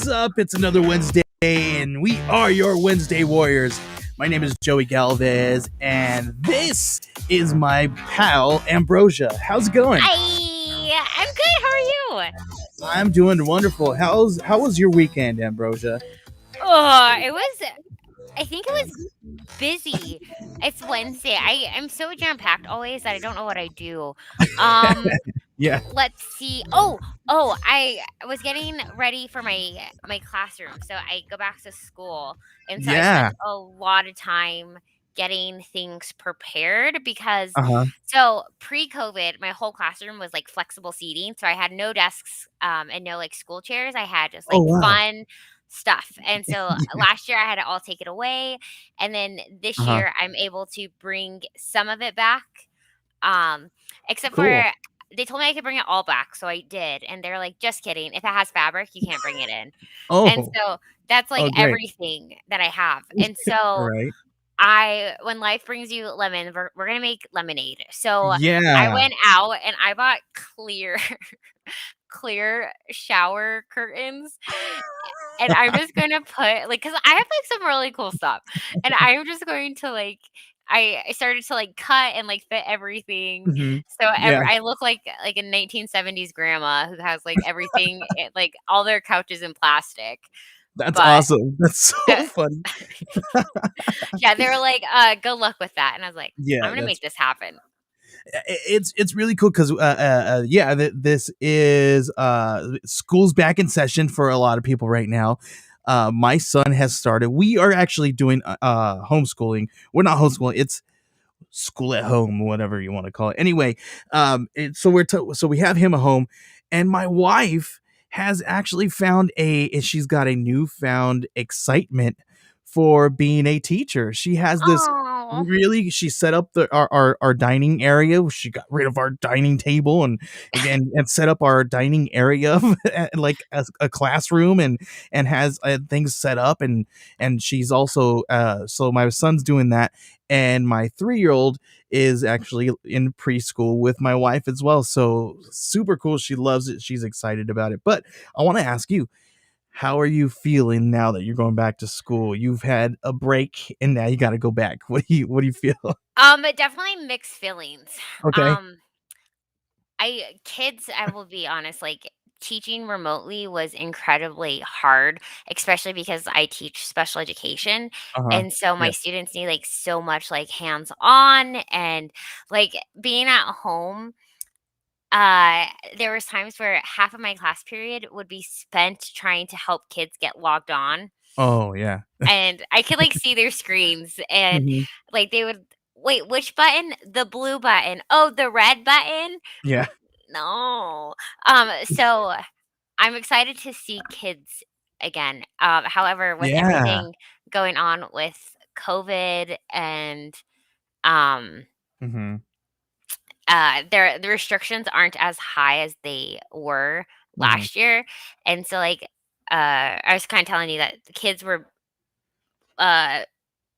What's up? It's another Wednesday, and we are your Wednesday Warriors. My name is Joey Galvez, and this is my pal Ambrosia. How's it going? Hi, I'm good. How are you? I'm doing wonderful. How was your weekend, Ambrosia? It was. I think it was busy. It's Wednesday. I'm so jam packed always that I don't know what I do. Um, Yeah, let's see. Oh, I was getting ready for my classroom, so I go back to school, and so I yeah. spent a lot of time getting things prepared because Uh huh. so pre-COVID, my whole classroom was like flexible seating, so I had no desks and no like school chairs. I had just Oh like wow. fun stuff. And so last year I had to all take it away, and then Uh this huh. year I'm able to bring some of it back. Um, except for Cool. they told me I could bring it all back, so I did, and they're like, "Just kidding. If it has fabric, you can't bring it in." And Oh, so that's like oh, great. everything that I have. And so Right. I when life brings you lemon, we're gonna make lemonade. So I Yeah. went out and I bought clear clear shower curtains, and I'm just gonna put like, cause I have like some really cool stuff, and I'm just going to like I started to like cut and like fit everything. Hmm. So Yeah. I look like a 1970s grandma who has like everything, like all their couches in plastic. That's But awesome. That's so uh, funny. yeah, they were like, good luck with that. And I was like, I'm Yeah, gonna that's make this happen. it's really cool because yeah, this is school's back in session for a lot of people right now. My son has started. We are actually doing homeschooling. We're not homeschooling. It's school at home, whatever you want to call it. Anyway, so we have him at home, and my wife has actually found she's got a newfound excitement for being a teacher. She has this Oh, really she set up our dining area. She got rid of our dining table and again and set up our dining area like a classroom and has things set up and she's also so my son's doing that and my 3-year-old is actually in preschool with my wife as well. So super cool. She loves it. She's excited about it. But I want to ask you, how are you feeling now that you're going back to school? You've had a break and now you got to go back. What do you feel? definitely mixed feelings. Okay. Um, I will be honest, like teaching remotely was incredibly hard, especially because I teach special education. Uh-huh. And so my Yeah. students need like so much like hands on and like being at home. Uh, there was times where half of my class period would be spent trying to help kids get logged on, Oh, yeah. and I could like see their screens, and Mhm. like they would wait, which button? The blue button. Oh, the red button? Yeah. No. So I'm excited to see kids again. However, with Yeah. everything going on with COVID and um Mhm. the restrictions aren't as high as they were Mhm. last year. And so like I was kind of telling you that the kids were uh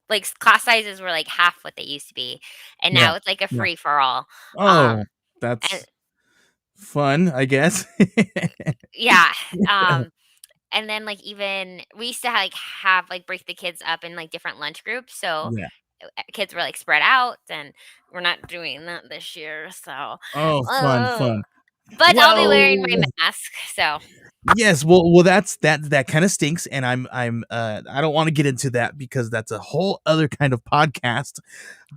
like class sizes were like half what they used to be, and Yeah. now it's like a Yeah. free for all. Um Oh, and that's fun, I guess. yeah, um and then like even we used to like have like break the kids up in like different lunch groups, so Yeah. kids were like spread out, and we're not doing that this year. So Oh, fun, uh, fun. but I'll be wearing my Well, mask, so yes, well, that kind of stinks, and I don't want to get into that because that's a whole other kind of podcast.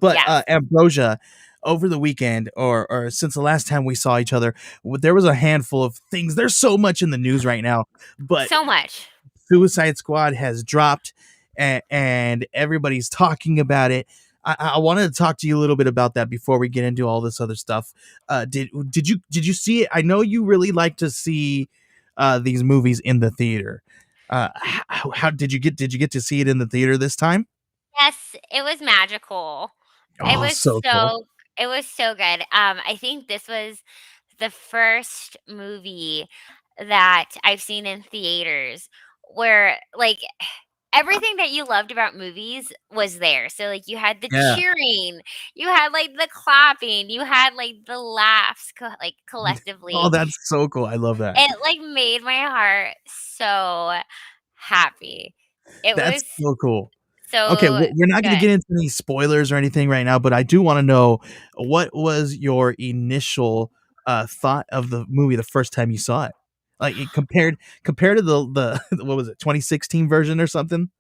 But yes. Ambrosia, over the weekend or since the last time we saw each other, there was a handful of things. There's so much in the news right now, but So much. Suicide Squad has dropped, and everybody's talking about it. I wanted to talk to you a little bit about that before we get into all this other stuff. Did you see it? I know you really like to see these movies in the theater. How did you get to see it in the theater this time? Yes, it was magical. It Oh, was so cool. it was so good. I think this was the first movie that I've seen in theaters where like everything that you loved about movies was there. So, like, you had the Yeah. cheering, you had, like, the clapping, you had, like, the laughs like, Oh, collectively. that's so cool. I love that. It, like, made my heart so happy. It That's was so cool. Okay, so we're not gonna good. get into any spoilers or anything right now, but I do wanna know what was your initial, thought of the movie the first time you saw it? Like, it compared to the what was it, 2016 version or something?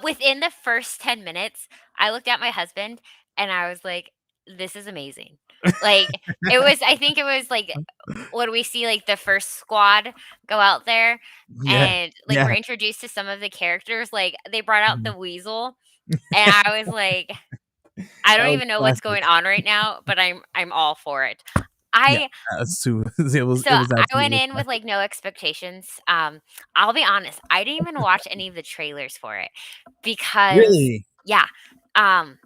Within the first 10 minutes, I looked at my husband and I was like, "This is amazing." Like, I think it was, like, when we see, like, the first squad go out there Yeah. and, like, we're Yeah. introduced to some of the characters, like, they brought out Mhm. the weasel, and I was like, "I That don't was even know what's classic. going on right now, but I'm all for it." Yeah, I Sue it So was I went absolutely in with, classic. like, no expectations. I'll be honest, I didn't even watch any of the trailers for it because Really? yeah, um,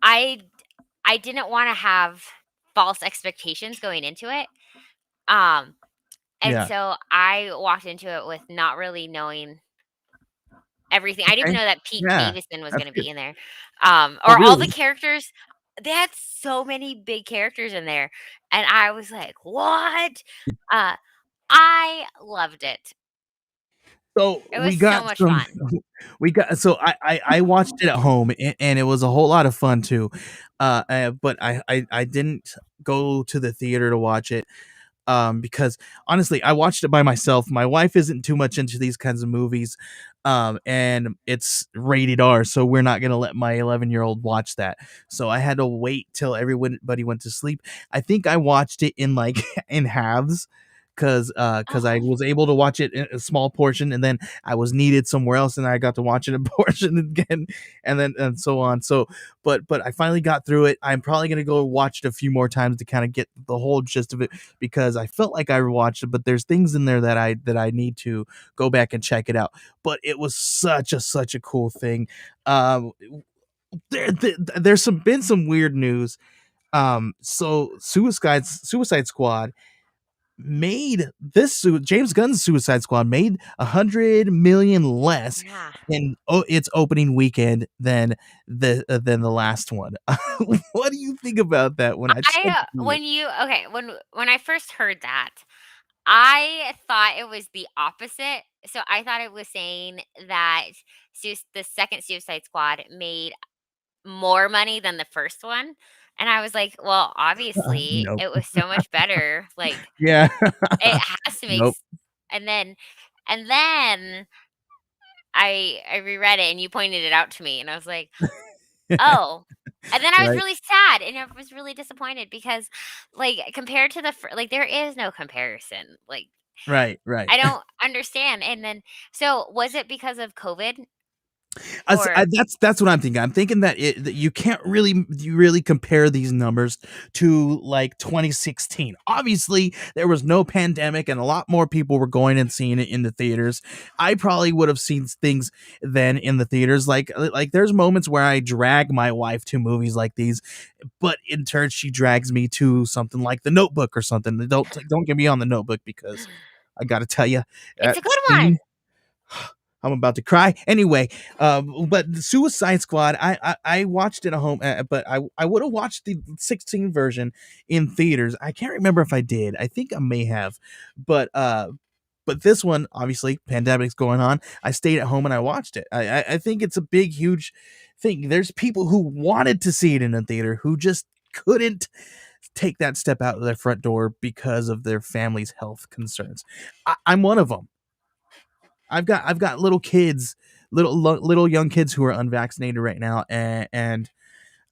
I I didn't wanna have false expectations going into it. Um, and Yeah. so I walked into it with not really knowing everything. I didn't Okay. know that Pete Yeah. Davidson was That's gonna good. be in there. Oh, Or all the really? characters. They had so many big characters in there, and I was like, "What?" Uh, I loved it. So, It was so much fun. I watched it at home, and it was a whole lot of fun too, but I didn't go to the theater to watch it, because honestly, I watched it by myself. My wife isn't too much into these kinds of movies, and it's rated R, so we're not gonna let my 11-year-old watch that. So I had to wait till everybody went to sleep. I think I watched it in like in halves. Cause I Oh, was able to watch it in a small portion, and then I was needed somewhere else, and I got to watch it in portion again, and then and so on. So, but I finally got through it. I'm probably gonna go watch it a few more times to kind of get the whole gist of it because I felt like I watched it, but there's things in there that I need to go back and check it out. But it was such a cool thing. Um, there's some weird news. So Suicide Squad made James Gunn's Suicide Squad made 100 million less yeah. in its opening weekend than the last one. What do you think about that when I checked through it? When I first heard that, I thought it was the opposite. So I thought it was saying that the second Suicide Squad made more money than the first one, and I was like, "Well, obviously, Nope. it was so much better, like, Yeah. it has to make Nope. s." And then I reread it and you pointed it out to me and I was like, "Oh." And then I was Right. really sad and I was really disappointed because, like, compared to like, there is no comparison. Like, Right, right. I don't understand. And then so was it because of COVID I or that's what I'm thinking. I'm thinking that you can't really compare these numbers to like 2016. Obviously, there was no pandemic and a lot more people were going and seeing it in the theaters. I probably would have seen things then in the theaters. Like there's moments where I drag my wife to movies like these, but in turn she drags me to something like The Notebook or something. Don't get me on The Notebook because I got to tell you, it's a good scene one. I'm about to cry. Anyway, but the Suicide Squad, I watched it at home, but I would have watched the 16 version in theaters. I can't remember if I did. I think I may have, but but this one, obviously, pandemic's going on. I stayed at home and I watched it. I think it's a big, huge thing. There's people who wanted to see it in a theater who just couldn't take that step out of their front door because of their family's health concerns. I'm one of them. I've got little kids, little young kids who are unvaccinated right now, and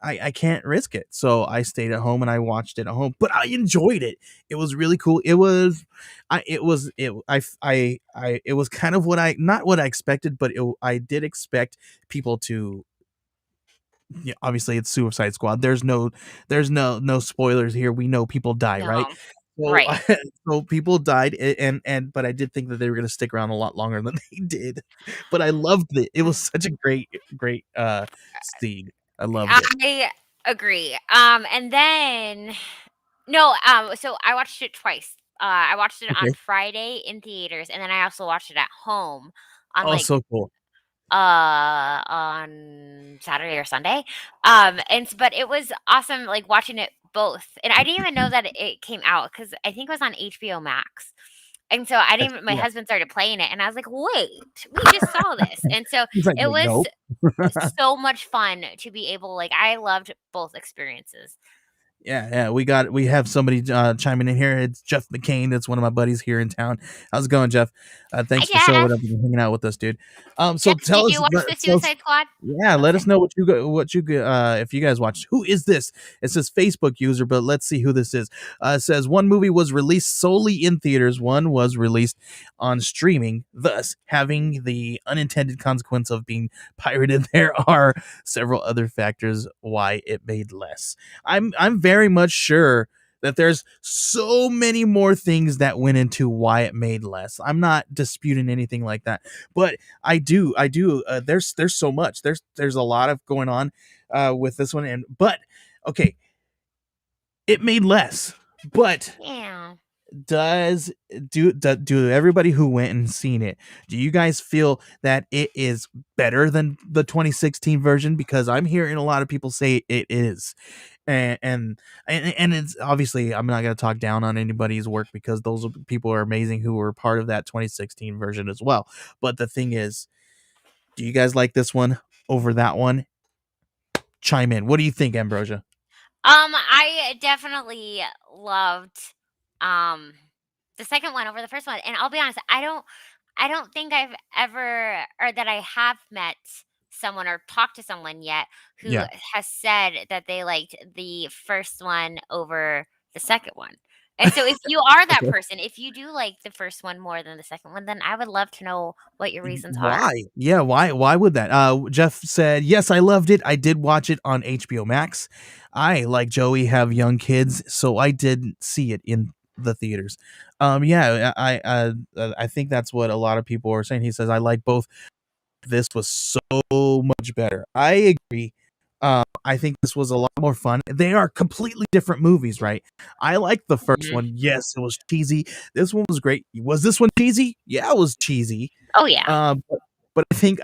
I can't risk it. So I stayed at home and I watched it at home, but I enjoyed it. It was really cool. It was it I it was kind of what I not what I expected, but I did expect people to. Yeah, obviously it's Suicide Squad. There's no spoilers here. We know people die, No. right? So Right. so people died and but I did think that they were going to stick around a lot longer than they did. But I loved it. It was such a great scene. I loved it. I agree. And then no, so I watched it twice. I watched it on Okay. Friday in theaters, and then I also watched it at home on Oh, like so cool. on Saturday or Sunday. But it was awesome, like, watching it both, and I didn't even know that it came out because I think it was on HBO Max. And so I didn't my Yeah. husband started playing it, and I was like, "Wait, we just saw this." And so He's like, it "Wait, was nope." so much fun to be able like, I loved both experiences. Yeah, we have somebody chiming in here. It's Jeff McCain. That's one of my buddies here in town. How's it going, Jeff? Hi, Thanks for showing up Jeff. and hanging out with us, dude. So Jeff, tell did us, you watch The tell us, Suicide Squad? yeah, Oh, let sorry. us know if you guys watched. Who is this? It says Facebook user, but let's see who this is. It says one movie was released solely in theaters, one was released on streaming, thus having the unintended consequence of being pirated. There are several other factors why it made less. I'm very much sure that there's so many more things that went into why it made less. I'm not disputing anything like that, but I do. There's so much. There's a lot of going on with this one, and but okay, it made less. But Yeah. does do everybody who went and seen it, do you guys feel that it is better than the 2016 version? Because I'm hearing a lot of people say it is, and and it's obviously I'm not going to talk down on anybody's work because those people are amazing who were part of that 2016 version as well. But the thing is, do you guys like this one over that one? Chime in. What do you think, Ambrosia? I definitely loved, um, the second one over the first one, and I'll be honest, I don't think I've ever or that I have met someone or talked to someone yet who Yeah. has said that they liked the first one over the second one. And so if you are that Okay. person, if you do like the first one more than the second one, then I would love to know what your reasons are. Why? Yeah, why would that? Jeff said, "Yes, I loved it. I did watch it on HBO Max. I, like Joey, have young kids, so I didn't see it in the theaters." Yeah, I think that's what a lot of people are saying. He says, "I like both. This was so much better." I agree. I think this was a lot more fun. They are completely different movies, right? I liked the first Mhm. one. Yes, it was cheesy. This one was great. Was this one cheesy? Yeah, it was cheesy. Oh, yeah. But I think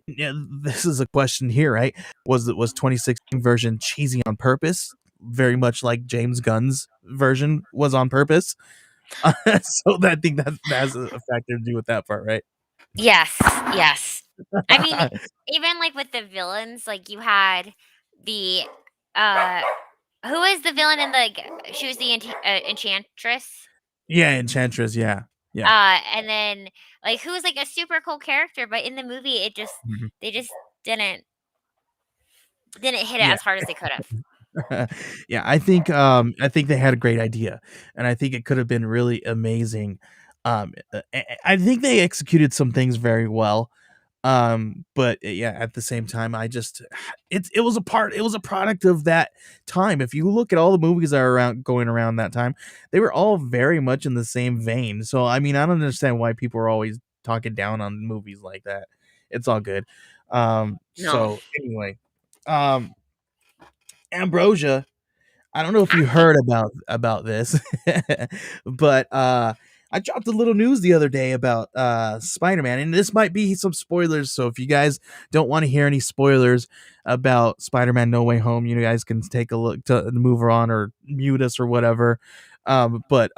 yeah, this is a question here, right? Was 2016 version cheesy on purpose? Very much like James Gunn's version was on purpose. So I think that has a factor to do with that part, right? Yes, yes. I mean, even, like, with the villains, like, you had the, uh who is the villain in the she was the enchantress? Yeah, Enchantress. Yeah, yeah. And then, like, who was, like, a super cool character, but in the movie, Mhm. they just didn't didn't hit it Yeah. as hard as they could have. Yeah, I think they had a great idea, and I think it could have been really amazing. I think they executed some things very well. But yeah, at the same time, I just it was a product of that time. If you look at all the movies that are around going around that time, they were all very much in the same vein. So I mean, I don't understand why people are always talking down on movies like that. It's all good. No. So anyway, um Ambrosia, I don't know if you Hi. heard about this, but I dropped a little news the other day about Spider-Man, and this might be some spoilers. So if you guys don't want to hear any spoilers about Spider-Man No Way Home, you guys can take a look to move on or mute us or whatever. But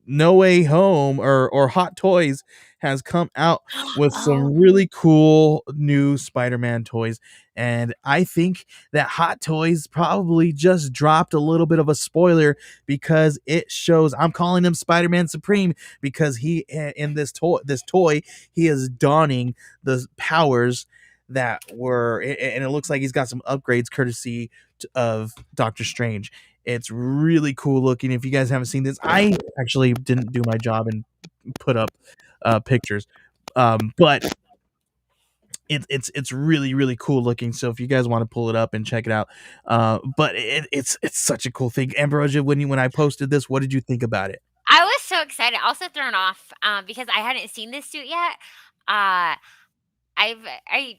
No Way Home or Hot Toys has come out with Oh, some really cool new Spider-Man toys, and I think that Hot Toys probably just dropped a little bit of a spoiler because it shows, I'm calling him Spider-Man Supreme because he in this toy he is donning the powers that were and it looks like he's got some upgrades courtesy of Doctor Strange. It's really cool looking. If you guys haven't seen this, I actually didn't do my job and put up pictures, but it's really cool looking. So if you guys want to pull it up and check it out, but it's such a cool thing. Ambrosia, when I posted this, what did you think about it? I was so excited, also thrown off, because I hadn't seen this suit yet. Uh, I've I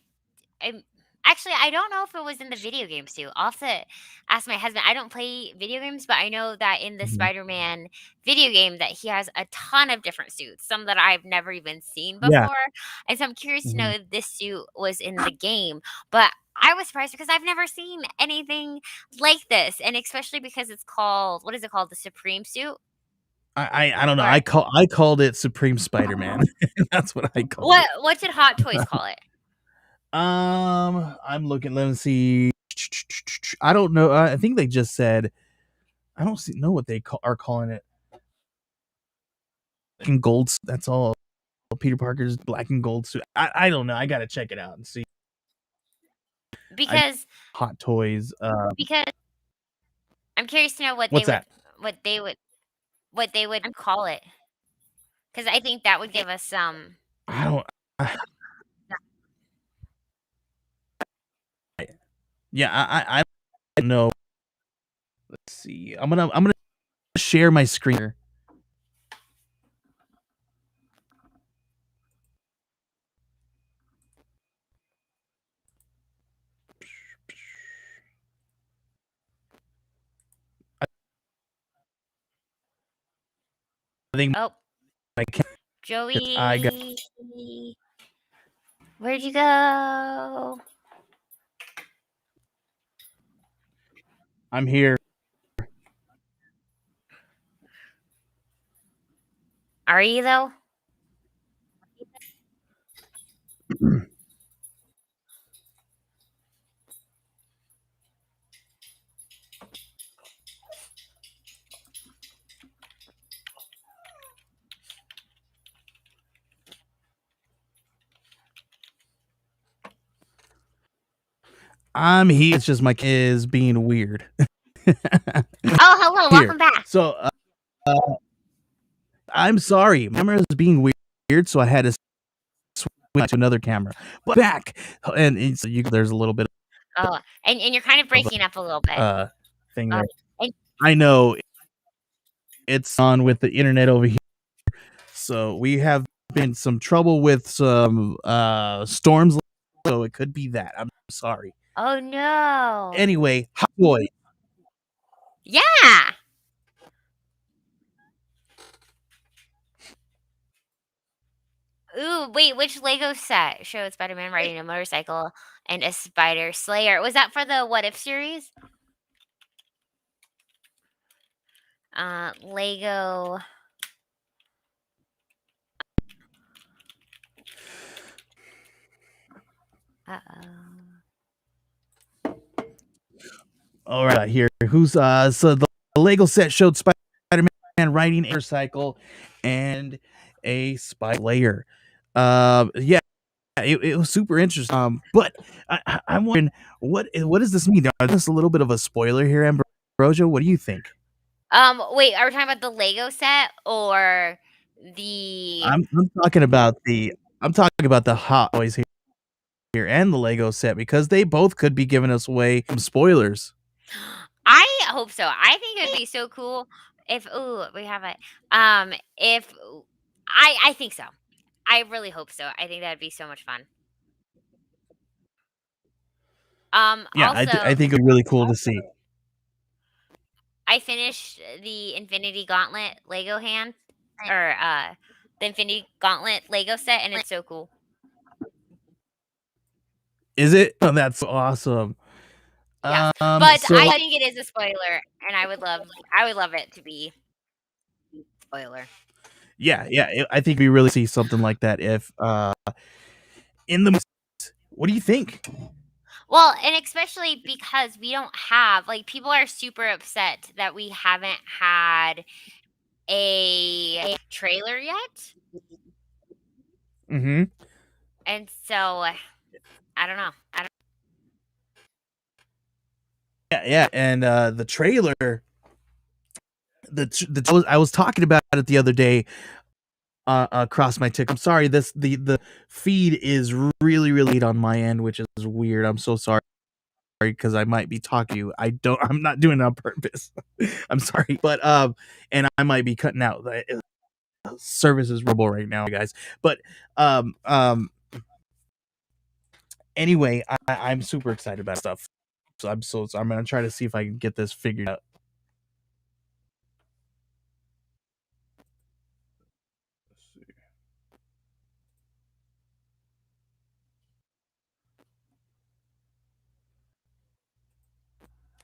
Actually, I don't know if it was in the video games too. I'll have to ask my husband. I don't play video games, but I know that in the Mhm. Spider-Man video game that he has a ton of different suits, some that I've never even seen Yeah. before. And so I'm curious to know Mhm. if this suit was in the game. But I was surprised because I've never seen anything like this. And especially because it's called, what is it called? The Supreme suit? I don't know. Or I called it Supreme Spider-Man. That's what I called it. what did Hot Toys call it? I'm looking. Let me see. I don't know. I think they just said. I don't know what they are calling it. And gold. That's all. Peter Parker's black and gold suit. I don't know. I gotta check it out and see. I Because Hot Toys. I'm curious to know What's that? what they would what they would call it, because I think that would give us some. I don't. I, yeah, I don't know. Let's see. I'm gonna share my screen here. I think Oh, I can. I got. Joey, where'd you go? I'm here. Are you though? I'm here. It's just my kid is being weird. Oh, hello, Here. welcome back. So I'm sorry. My camera is being weird, so I had to switch to another camera. But back, and so there's a little bit Oh, and you're kind of of breaking up a little bit. thing there. And I know it's on with the internet over here, so we have been some trouble with some storms, so it could be that. I'm sorry. oh no. Anyway, Hot Boy. Yeah. Ooh, wait, which Lego set showed Spider-Man riding a motorcycle and a spider slayer? Was that for the What If series? Lego. Uh-oh. All right, here. Who's so the Lego set showed Spider-Man riding a motorcycle and a spider layer. Yeah, it was super interesting. But I'm wondering what does this mean? Is this a little bit of a spoiler here, Ambrosia? What do you think? Wait, are we talking about the Lego set or the I'm talking about the Hot Toys here and the Lego set because they both could be giving us away some spoilers. I hope so. I think it'd be so cool if ooh, we have it. If I think so. I really hope so. I think that'd be so much fun. Yeah, Also, I think it'd be really cool to see. I finished the Infinity Gauntlet Lego hand or the Infinity Gauntlet Lego set and it's so cool. Is it? Oh, that's awesome. Yes. But So I think it is a spoiler and I would love it to be spoiler. yeah, I think we really see something like that if in the what do you think? Well, and especially because we don't have like people are super upset that we haven't had a trailer yet. Mm-hmm. And so I don't know. Yeah, and the trailer, I was talking about it the other day across my tick. I'm sorry, the feed is really late on my end, which is weird. I'm so sorry because I might be talking to you. I'm not doing it on purpose. I'm sorry, but and I might be cutting out. The service is horrible right now, guys. But um um Anyway, I'm super excited about stuff. So I'm gonna try to see if I can get this figured out.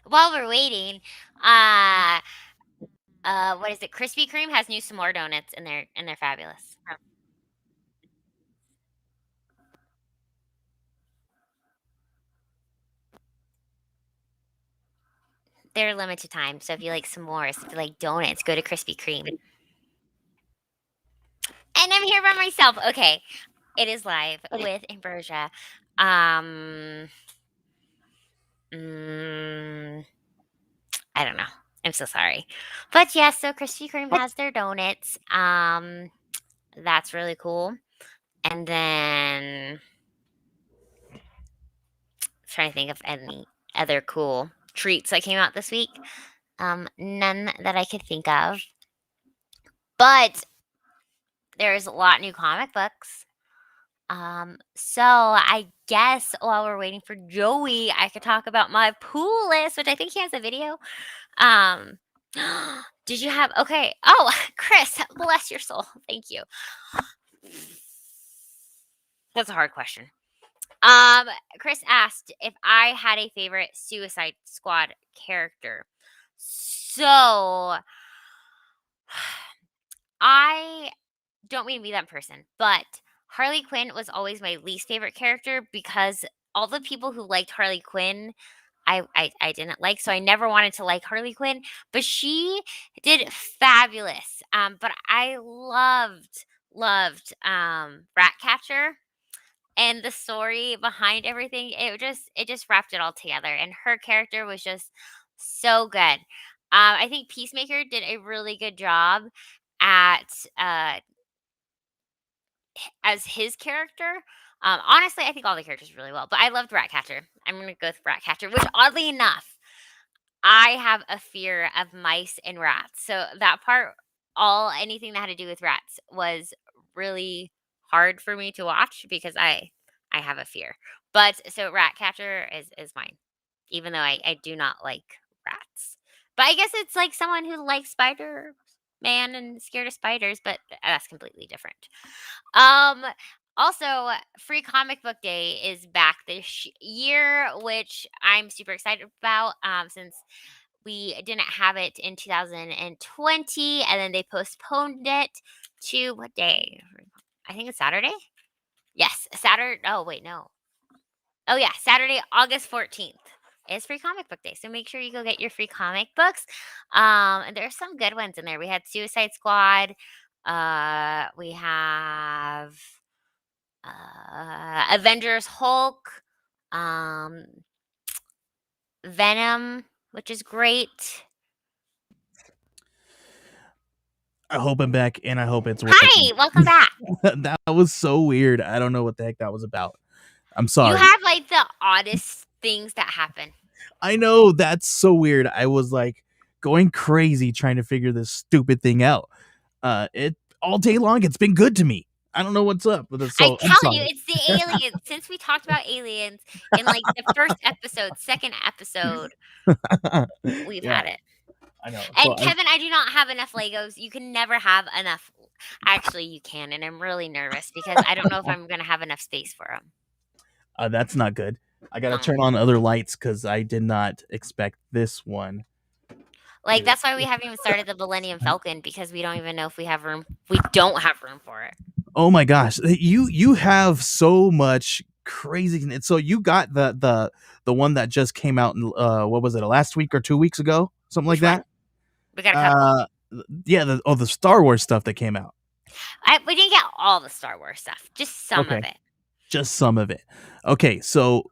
While we're waiting, uh, what is it? Krispy Kreme has new s'more donuts, and they're fabulous. They're limited time, so if you like s'mores, if you like donuts, go to Krispy Kreme. And I'm here by myself. Okay, it is live with Ambrosia. Um, mm, I don't know. I'm so sorry, but yes. So Krispy Kreme has their donuts. That's really cool. And then trying to think of any other cool treats that came out this week. None that I could think of. But there's a lot new comic books. So I guess while we're waiting for Joey, I could talk about my pool list, which I think he has a video. Um, did you have okay? Oh, Chris, bless your soul. Thank you. That's a hard question. Um, Chris asked if I had a favorite Suicide Squad character. So I don't mean to be that person, but Harley Quinn was always my least favorite character because all the people who liked Harley Quinn, I didn't like, so I never wanted to like Harley Quinn, but she did fabulous. But I loved Ratcatcher and the story behind everything. It just wrapped it all together, and her character was just so good. I think Peacemaker did a really good job at uh as his character. Honestly, I think all the characters really well, but I loved Ratcatcher. I'm gonna go with Ratcatcher, which oddly enough, I have a fear of mice and rats. So that part, all anything that had to do with rats was really hard for me to watch because I have a fear. But so Ratcatcher is mine, even though I do not like rats. But I guess it's like someone who likes Spider Man and scared of spiders, but that's completely different. Um, Also, Free Comic Book Day is back this year, which I'm super excited about. Since we didn't have it in 2020, and then they postponed it to what day? I think it's Saturday. Yes, Saturday. Oh wait, no. Oh yeah, Saturday, August 14th is Free Comic Book Day. So make sure you go get your free comic books. And there's some good ones in there. We had Suicide Squad. We have Avengers Hulk, um, Venom, which is great. I hope I'm back, and I hope it's working. Hi, welcome back. That was so weird. I don't know what the heck that was about. I'm You sorry. have like the oddest things that happen. I know that's so weird. I was like going crazy trying to figure this stupid thing out. It all day long. It's been good to me. I don't know what's up with it, I'm so I'm telling you, sorry. it's the aliens. Since we talked about aliens in like the first episode, second episode, we've Yeah, had it. I know. So And Kevin, I do not have enough Legos. You can never have enough. Actually, you can, and I'm really nervous because I don't know if I'm gonna have enough space for them. that's not good. I gotta Um, turn on other lights because I did not expect this one. like that's why we haven't even started the Millennium Falcon because we don't even know if we have room. We don't have room for it. Oh my gosh, you have so much crazy. So you got the one that just came out in what was it, last week or 2 weeks ago, something like Which one? that. We got a couple. Uh, yeah, the Star Wars stuff that came out. We didn't get all the Star Wars stuff, just some of Okay, it. just some of it. Okay, so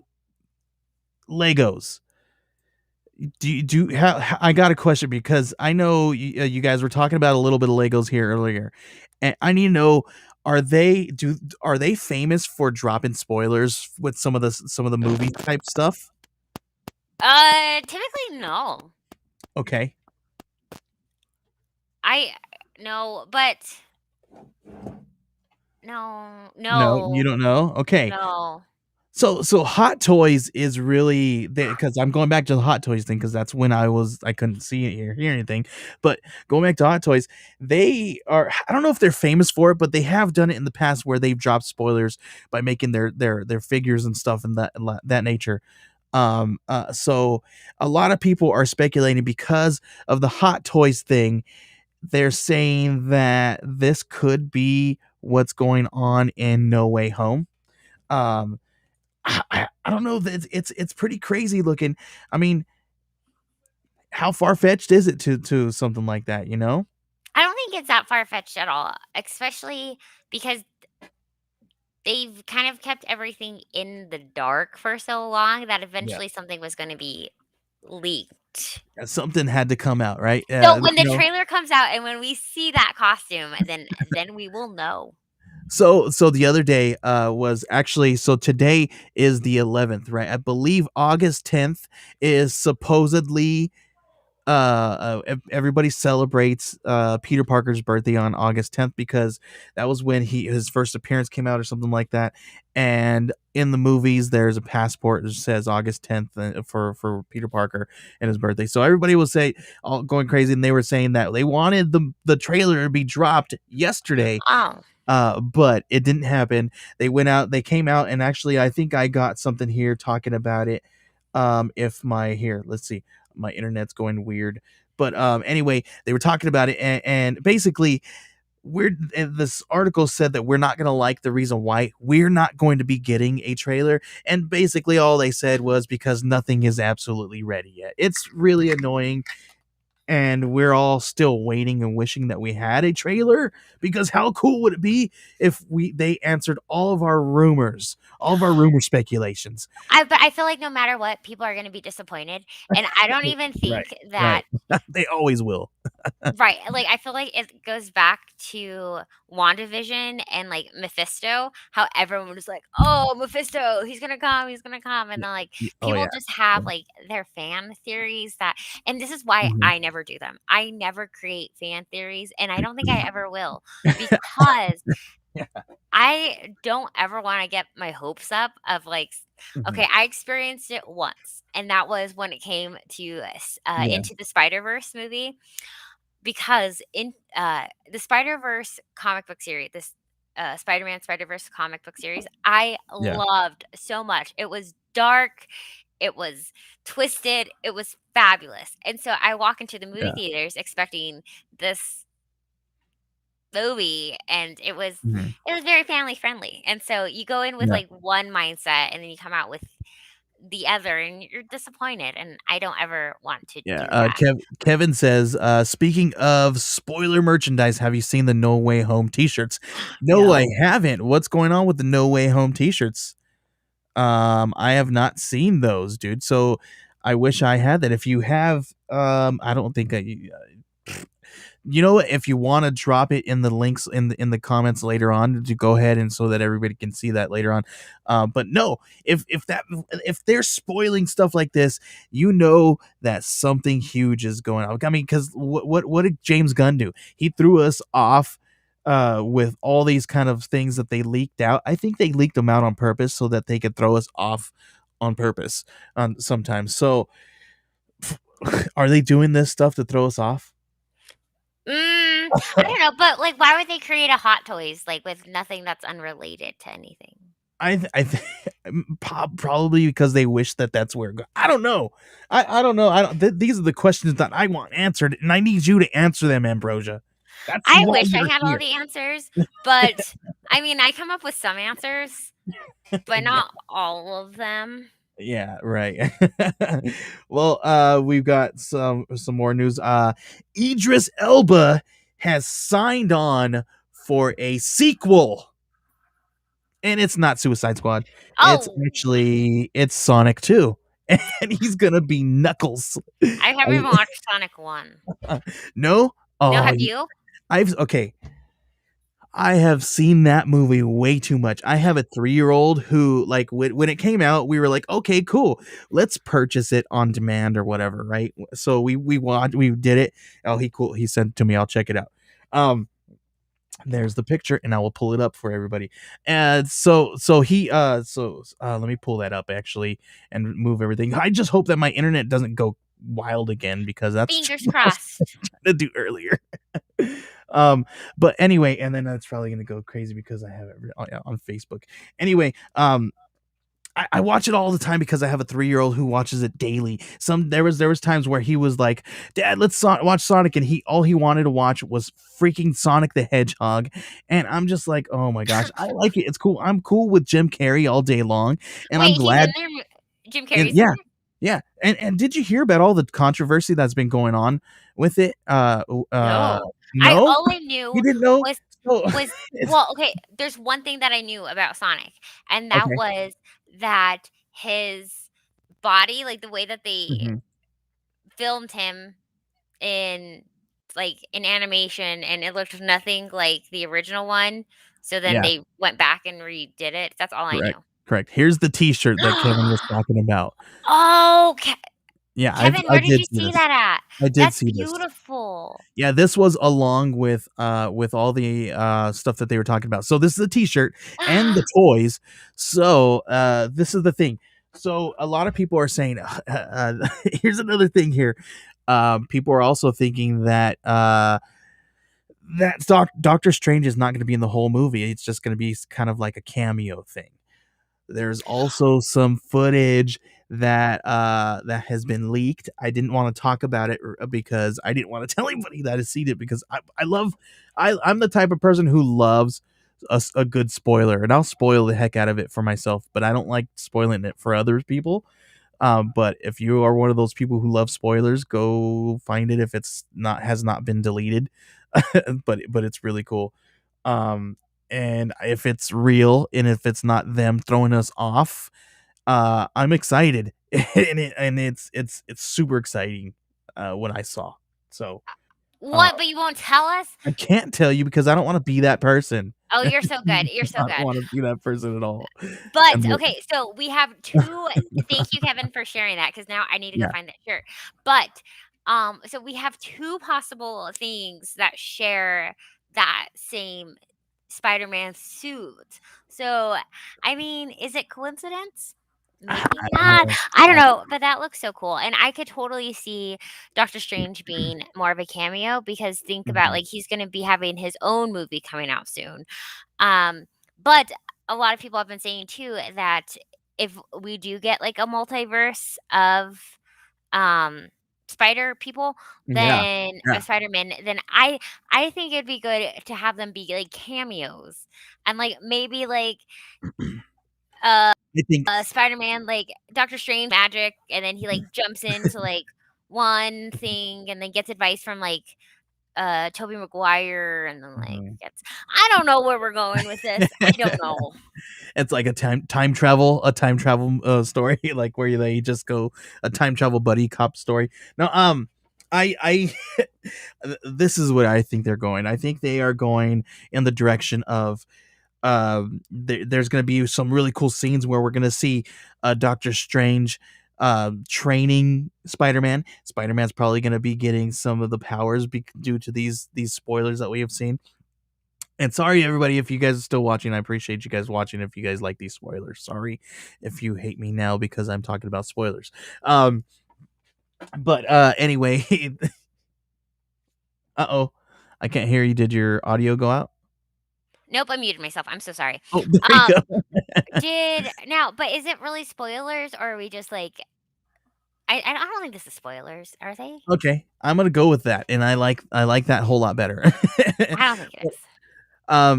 Legos. I got a question because I know you guys were talking about a little bit of Legos here earlier, and I need to know, are they famous for dropping spoilers with some of the movie type stuff? Typically no. Okay. I no, but no, No, you no, don't know? Okay. no. So Hot Toys is really because I'm going back to the Hot Toys thing because that's when I couldn't see it or hear anything. But going back to Hot Toys, they are I don't know if they're famous for it, but they have done it in the past where they've dropped spoilers by making their figures and stuff and that nature. So a lot of people are speculating because of the Hot Toys thing. They're saying that this could be what's going on in No Way Home. Um, I don't know that it's pretty crazy looking. I mean, how far fetched is it to something like that? You know? I don't think it's that far-fetched at all, especially because they've kind of kept everything in the dark for so long that Yeah. eventually something was gonna be leaked. Something had to come out, right? So when the You know. trailer comes out and when we see that costume, then we will know. So the other day was actually so today is the 11th, right? I believe August 10th is supposedly everybody celebrates Peter Parker's birthday on August 10th because that was when his first appearance came out or something like that. And in the movies, there's a passport that says August 10th for Peter Parker and his birthday. So everybody was all going crazy, and they were saying that they wanted the trailer to be dropped yesterday, Oh. but it didn't happen. They came out, and actually, I think I got something here talking about it. If my here, let's see, my internet's going weird. But anyway, they were talking about it, and basically, this article said that we're not going to like the reason why we're not going to be getting a trailer, and basically all they said was because nothing is absolutely ready yet. It's really annoying, and we're all still waiting and wishing that we had a trailer because how cool would it be if they answered all of our rumor speculations. But I feel like no matter what, people are gonna be disappointed, and I don't even Right, think right. that. They always will. Right, like, I feel like it goes back to WandaVision and, like, Mephisto, how everyone was like, "Oh, Mephisto, he's gonna come," and then, like, Oh people yeah. just have, like, their fan theories that, and this is why Mhm. I never do them. I never create fan theories, and I don't think I ever will, because Yeah. I don't ever wanna get my hopes up of, like, Mhm. okay, I experienced it once, and that was when it came to Yeah. Into the Spider-Verse movie, because in the Spider-Verse comic book series, this Spider-Man Spider-Verse comic book series, I Yeah. loved so much. It was dark, it was twisted, it was fabulous. And so I walk into the movie Yeah. theaters expecting this movie, and Mhm. it was very family friendly. And so you go in with Yeah. like one mindset and then you come out with the other and you're disappointed, and I don't ever want to Yeah. do that. Kevin says, speaking of spoiler merchandise, have you seen the No Way Home t-shirts? No, I No. haven't. What's going on with the No Way Home t-shirts? I have not seen those, dude. So I wish I had that. If you have, I don't think you know what, if you want to drop it in the links in the comments later on to go ahead and so that everybody can see that later on. But no, if they're spoiling stuff like this, you know that something huge is going on. I mean, because what did James Gunn do? He threw us off with all these kind of things that they leaked out. I think they leaked them out on purpose so that they could throw us off on purpose sometimes. So are they doing this stuff to throw us off? I don't know, but, like, why would they create a Hot Toys, like, with nothing that's unrelated to anything? I think probably because they wish that that's where I don't know. I don't know. I don't. These are the questions that I want answered, and I need you to answer them, Ambrosia. That's I why wish I you're had all here. the answers, but, I mean, I come up with some answers, but Yeah, not all of them. yeah, right. Well, we've got some more news. Idris Elba has signed on for a sequel, and it's not Suicide Squad. Oh, It's Sonic 2, and he's gonna be Knuckles. I haven't even watched Sonic 1. No? No, Oh, have you? I've okay. I have seen that movie way too much. I have a 3-year-old who, like, when it came out, we were like, "Okay, cool. Let's purchase it on demand or whatever," right? So we did it. Oh, he sent it to me. I'll check it out. Um, There's the picture, and I will pull it up for everybody. And so let me pull that up actually and move everything. I just hope that my internet doesn't go wild again because that's Fingers what I was crossed. trying to do earlier. um, but anyway, and then that's probably gonna go crazy because I have it on Facebook. Anyway, I watch it all the time because I have a 3-year-old who watches it daily. There was times where he was like, "Dad, let's watch Sonic," and he all he wanted to watch was freaking Sonic the Hedgehog, and I'm just like, "Oh my gosh, I like it. It's cool. I'm cool with Jim Carrey all day long, and I'm Wait, he's in glad." there? Jim And Carrey's in yeah, there? yeah, and did you hear about all the controversy that's been going on with it? No. I No, all I you knew didn't know? was So was it's well, okay, there's one thing that I knew about Sonic, and that okay. was that his body, like, the way that they Mhm. filmed him in, like, in animation, and it looked nothing like the original one, so then Yeah. they went back and redid it. That's all I Correct, knew. correct. Here's the T-shirt that Kevin was talking about. Oh, Yeah, Kevin, I where did did you see see this. that at? I did That's see this. beautiful. Yeah, this was along with all the stuff that they were talking about. So this is a T-shirt and the toys. So this is the thing. So a lot of people are saying, here's another thing here. People are also thinking that Doctor Strange is not going to be in the whole movie. It's just going to be kind of like a cameo thing. There's also some footage that has been leaked. I didn't want to talk about it because I didn't want to tell anybody that has seen it because I'm the type of person who loves a good spoiler, and I'll spoil the heck out of it for myself, but I don't like spoiling it for other people. But if you are one of those people who love spoilers, go find it if it's not has not been deleted. But it's really cool. Um, and if it's real and if it's not them throwing us off, I'm excited. And it's super exciting what I saw. So uh, What, but you won't tell us? I can't tell you because I don't want to be that person. Oh, I you're so good, you're so don't good. want to be that person at all. But, And okay, so we have 2 thank you, Kevin, for sharing that because now I need to go yeah, find that shirt. But, so we have 2 possible things that share that same Spider-Man suit. So, I mean, is it coincidence? Maybe I not. know. I don't know, but that looks so cool, and I could totally see Doctor Strange being more of a cameo because think about, Mhm. like, he's gonna be having his own movie coming out soon. Um, but a lot of people have been saying too that if we do get like a multiverse of um spider people, Yeah, then yeah. Spider-Man, then I think it'd be good to have them be like cameos. And like maybe like uh I think Spider-Man, like Doctor Strange magic, and then he like jumps into like one thing and then gets advice from like Tobey Maguire and then like Mhm. gets I don't know where we're going with this. I don't know. It's like a time travel story, like where they just go a time travel buddy cop story. No, I this is what I think they're going. I think they are going in the direction of there's going to be some really cool scenes where we're going to see Doctor Strange training Spider-Man. Spider-Man's probably going to be getting some of the powers due to these spoilers that we have seen. And sorry, everybody, if you guys are still watching. I appreciate you guys watching. If you guys like these spoilers, sorry if you hate me now because I'm talking about spoilers. Um, but anyway, oh, I can't hear you. Did your audio go out? Nope, I muted myself. I'm so sorry. Oh, there you Um, go. did now, but is it really spoilers or are we just like I don't think this is spoilers, are they? Okay, I'm gonna go with that, and I like that a whole lot better. I don't think it is.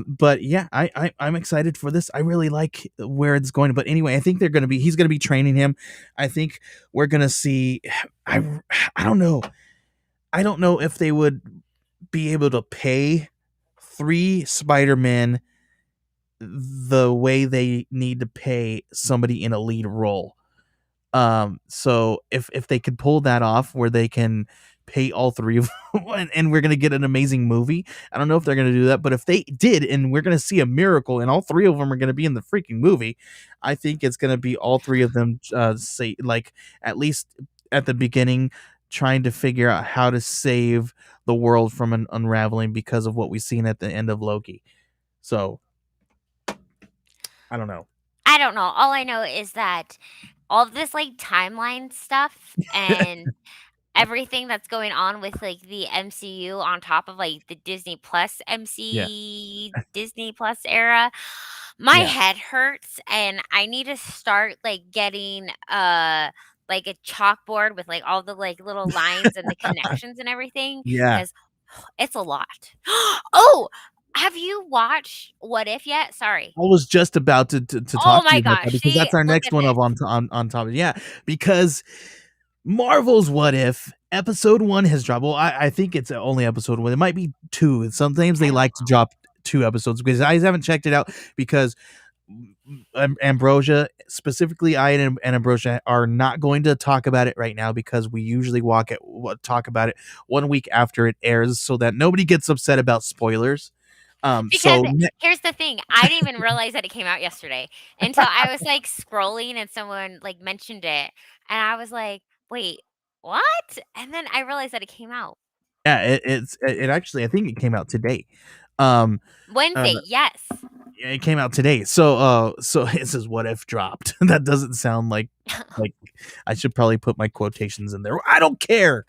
But yeah, I'm excited for this. I really like where it's going. But anyway, I think he's gonna be training him. I think we're gonna see. I I don't know. I don't know if they would be able to pay 3 Spider-Men the way they need to pay somebody in a lead role. So if they could pull that off where they can pay all 3 of them and we're gonna get an amazing movie. I don't know if they're gonna do that, but if they did and we're gonna see a miracle and all 3 of them are gonna be in the freaking movie, I think it's gonna be all 3 of them say like at least at the beginning trying to figure out how to save the world from an unraveling because of what we've seen at the end of Loki. So I don't know. I don't know. All I know is that all of this, like, timeline stuff and everything that's going on with, like, the MCU on top of, like, the Disney Plus Yeah, Disney Plus era, my yeah, head hurts, and I need to start, like, getting, like, a chalkboard with, like, all the, like, little lines and the connections and everything yeah. because it's a lot. Oh, have you watched What If yet? Sorry. I was just about to Oh talk to my you about that gosh, because see, that's our look next at one this. of on top of yeah, because Marvel's What If episode 1 has dropped. Well, I think it's only episode 1. It might be 2. Sometimes I they don't like to drop 2 episodes because I haven't checked it out because Ambrosia, specifically I and Ambrosia are not going to talk about it right now because we usually talk about it 1 week after it airs so that nobody gets upset about spoilers. because So here's the thing, I didn't even realize that it came out yesterday until I was, like, scrolling and someone, like, mentioned it, and I was like, "Wait, what?" And then I realized that it came out yeah, it actually I think it came out today. Um, uh, Wednesday, yes. yeah, it came out today. So it says what if dropped. That doesn't sound like I should probably put my quotations in there. I don't care.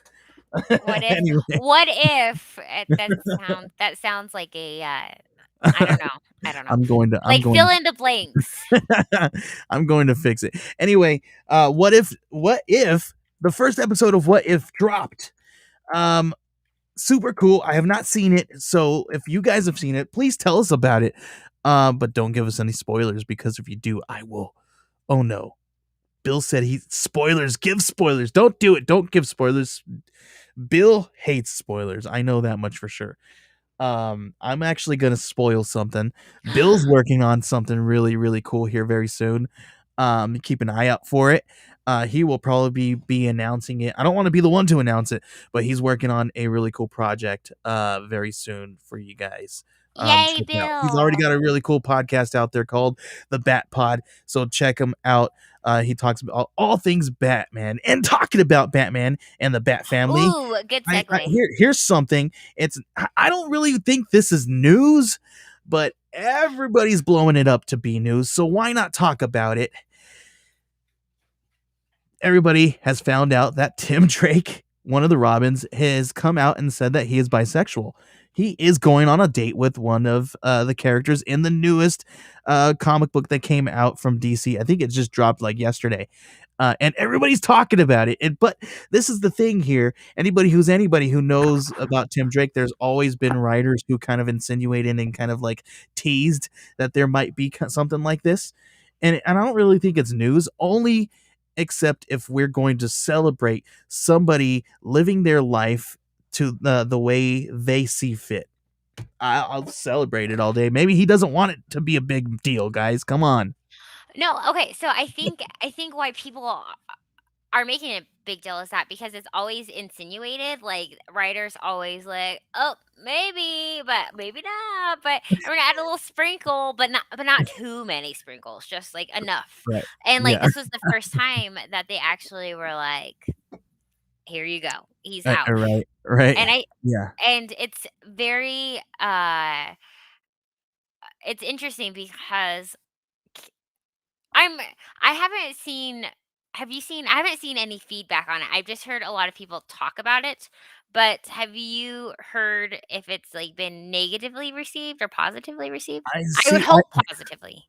Anyway, What if that sounds like a, I don't know, I don't know. I'm Like, going fill in the blanks. I'm going to fix it. Anyway, what if the first episode of What If dropped? Um Super cool. I have not seen it, so if you guys have seen it, please tell us about it. But don't give us any spoilers because if you do, I will. Oh no. Bill said he spoilers, give spoilers. Don't do it. Don't give spoilers. Bill hates spoilers. I know that much for sure. I'm actually gonna spoil something. Bill's working on something really, really cool here very soon. Keep an eye out for it. He will probably be announcing it. I don't want to be the one to announce it, but he's working on a really cool project very soon for you guys. Yay, Check it out. He's already Bill. got a really cool podcast out there called The Bat Pod. So check him out. He talks about all things Batman and talking about Batman and the Bat family. Ooh, good segue. Here's something. I don't really think this is news, but everybody's blowing it up to be news. So why not talk about it? Everybody has found out that Tim Drake, one of the Robins, has come out and said that he is bisexual. He is going on a date with one of the characters in the newest comic book that came out from DC. I think it just dropped like yesterday. And everybody's talking about it. But this is the thing here. Anybody who knows about Tim Drake, there's always been writers who kind of insinuated and kind of like teased that there might be something like this. And I don't really think it's news, only except if we're going to celebrate somebody living their life to the way they see fit. I'll celebrate it all day. Maybe he doesn't want it to be a big deal, guys. Come on. No, okay, so I think why people are making a big deal is that because it's always insinuated, like, writers always like, "Oh, maybe, but maybe not, but I'm gonna add a little sprinkle, but not too many sprinkles, just, like, enough." Right. And, like, Yeah. this was the first time that they actually were like, "Here you go. He's out." Right. Right. And I Yeah. and it's very, it's interesting because I'm I haven't seen have you seen I haven't seen any feedback on it. I've just heard a lot of people talk about it, but have you heard if it's, like, been negatively received or positively received? I I would see. hope positively.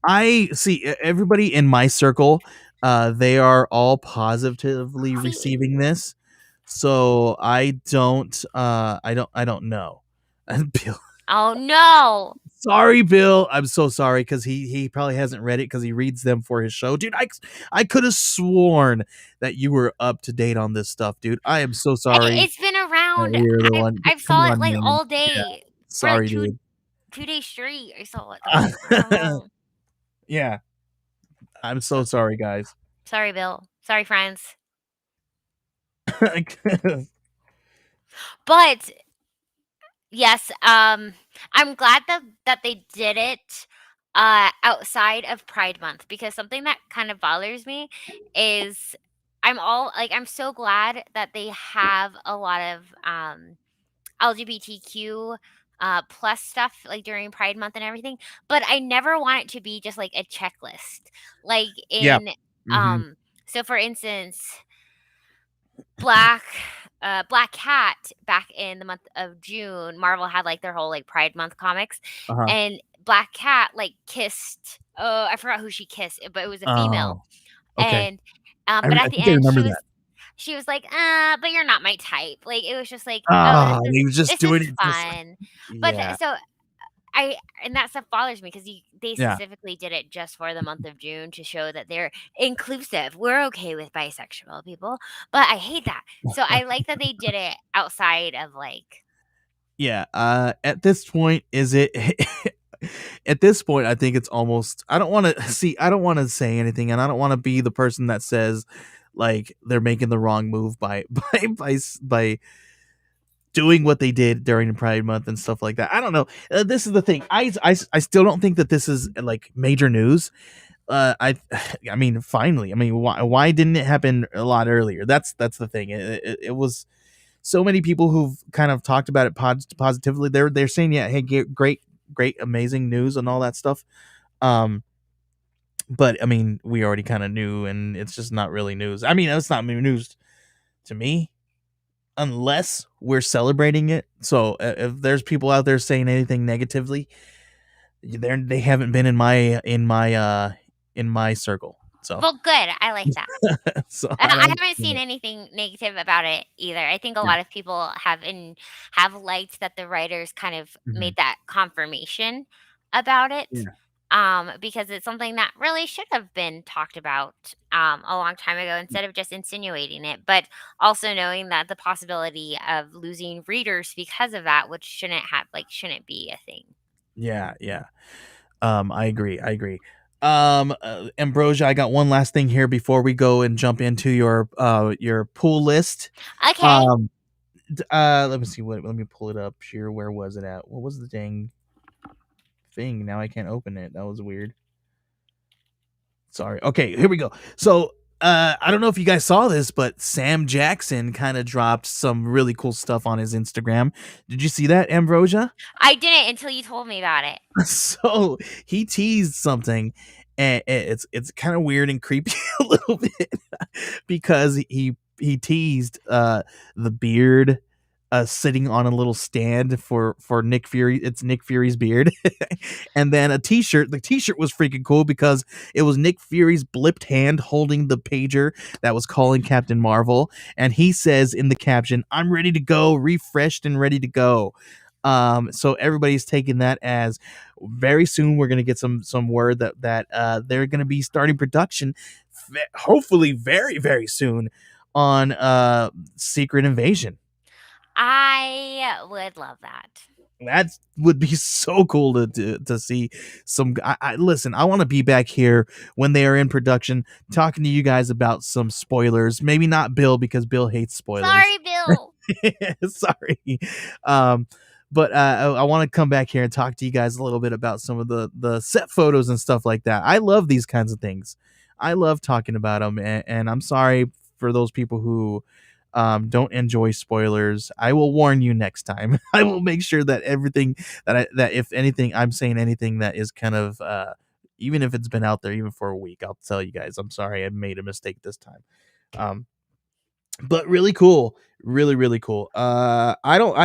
I see everybody in my circle. They are all positively See, receiving this. So I don't know. Bill, oh, no. sorry, Bill. I'm so sorry because he probably hasn't read it because he reads them for his show, dude. I could have sworn that you were up to date on this stuff, dude. I am so sorry It's been that around. we were the I've one. I've Come saw it, on, like, man. all Yeah, day for, like, sorry, 2 days straight. I saw it the whole I don't dude. know. Yeah, I'm So so sorry, guys. sorry, Bill. Sorry, friends. But yes, I'm glad that they did it, outside of Pride Month because something that kind of bothers me is I'm so glad that they have a lot of, LGBTQ, plus stuff, like, during Pride Month and everything, but I never want it to be just, like, a checklist. Like, Yeah. in, Mhm. so for instance, Black Black Cat back in the month of June, Marvel had, like, their whole, like, Pride Month comics, Uh-huh. and Black Cat, like, kissed I forgot who she kissed, but it was a female, Oh, okay. and, but at I the think I end, remember that. she was like, but you're not my type." Like, it was just like, "Oh, Ah, he was just this is doing it just fun." But yeah, so I and that stuff bothers me because they yeah. specifically did it just for the month of June to show that they're inclusive. We're okay with bisexual people, but I hate that. So I like that they did it outside of, like. Yeah, at this point, is it at this point, I think it's almost I don't wanna see, I don't wanna say anything, and I don't wanna be the person that says, like, they're making the wrong move by by doing what they did during the Pride Month and stuff like that. I don't know. This is the thing. I still don't think that this is, like, major news. I I mean, finally. I mean, why didn't it happen a lot earlier? That's the thing. It was so many people who've kind of talked about it positively. They're saying, yeah, hey, great, amazing news and all that stuff. Um, but I mean, we already kind of knew, and it's just not really news. I mean, it's not news to me unless we're celebrating it. So if there's people out there saying anything negatively, they haven't been in my circle. So Well, good. I like that. so I I don't. haven't You seen know, anything negative about it either. I think a yeah. lot of people have liked that the writers kind of Mhm. made that confirmation about it. Yeah. Because it's something that really should have been talked about a long time ago instead of just insinuating it. But also knowing that the possibility of losing readers because of that, which shouldn't be a thing. Yeah, yeah. I agree. I agree. Ambrosia, I got one last thing here before we go and jump into your pool list. Okay. Um, let me see what. Let me pull it up here. Where was it at? What was the dang thing? Now I can't open it. That was weird. Sorry. Okay, here we go. So, I don't know if you guys saw this, but Sam Jackson kind of dropped some really cool stuff on his Instagram. Did you see that, Ambrosia? I didn't until you told me about it. So he teased something, and it's kind of weird and creepy a little bit because he teased the beard sitting on a little stand for Nick Fury. It's Nick Fury's beard, and then a T-shirt. The T-shirt was freaking cool because it was Nick Fury's blipped hand holding the pager that was calling Captain Marvel, and he says in the caption, "I'm ready to go, refreshed and ready to go." So everybody's taking that as very soon we're gonna get some word that they're gonna be starting production, hopefully very soon on Secret Invasion. I would love that. That would be so cool to see some. I listen. I want to be back here when they are in production, talking to you guys about some spoilers. Maybe not Bill because Bill hates spoilers. Sorry, Bill. Sorry. Um, but I want to come back here and talk to you guys a little bit about some of the set photos and stuff like that. I love these kinds of things. I love talking about them, and I'm sorry for those people who don't enjoy spoilers. I will warn you next time. I will make sure that everything that if anything I'm saying anything that is kind of even if it's been out there even for a week, I'll tell you guys. I'm sorry I made a mistake this time. Um, but really cool, really cool. I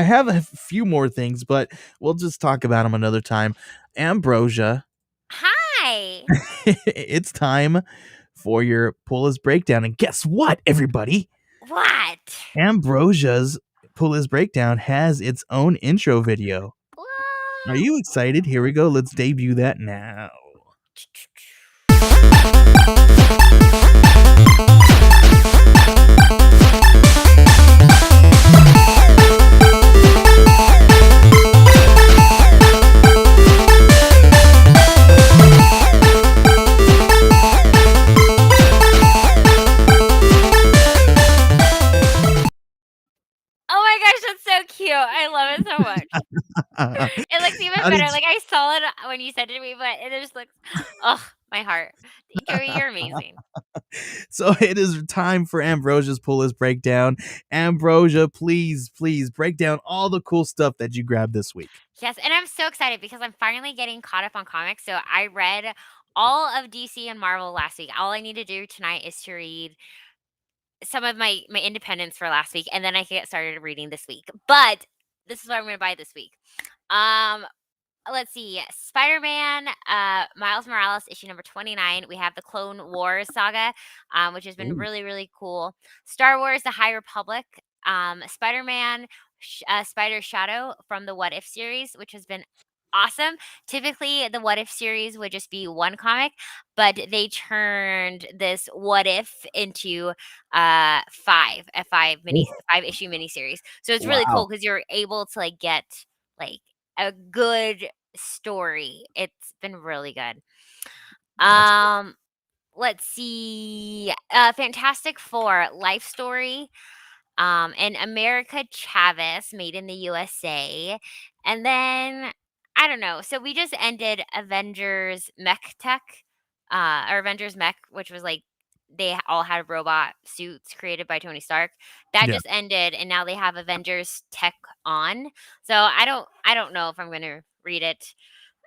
have a few more things, but we'll just talk about them another time. Ambrosia, Hi. it's time for your pull list breakdown, and guess what, everybody? What? Ambrosia's pull list breakdown has its own intro video. Are What? you excited? Here we go. Let's debut that now. Oh my gosh, that's so cute. I love it so much. It looks even How but did like I saw it when you said it to me, but it just looks, oh, my heart. Joey, you're amazing. So it is time for Ambrosia's pull list breakdown. Ambrosia, please break down all the cool stuff that you grabbed this week. Yes, and I'm so excited because I'm finally getting caught up on comics. So I read all of DC and Marvel last week. All I need to do tonight is to read some of my independents for last week, and then I can get started reading this week. But this is what I'm going to buy this week. Um, let's see. Spider-Man, Miles Morales, issue number 29. We have the Clone Wars saga, which has been Ooh. really, really cool. Star Wars, The High Republic, Spider-Man, Spider Shadow from the What If series, which has been awesome. Typically, the What If series would just be one comic, but they turned this What If into Ooh. 5 issue miniseries. So it's really Wow. cool because you're able to like get like a good story. It's been really good. That's cool. Um, let's see. Fantastic Four life story. And America Chavez, made in the USA. And then I don't know. So we just ended Avengers Mech Tech, or Avengers Mech, which was like they all had robot suits created by Tony Stark. That Yeah. just ended, and now they have Avengers Tech on. So I don't know if I'm gonna read it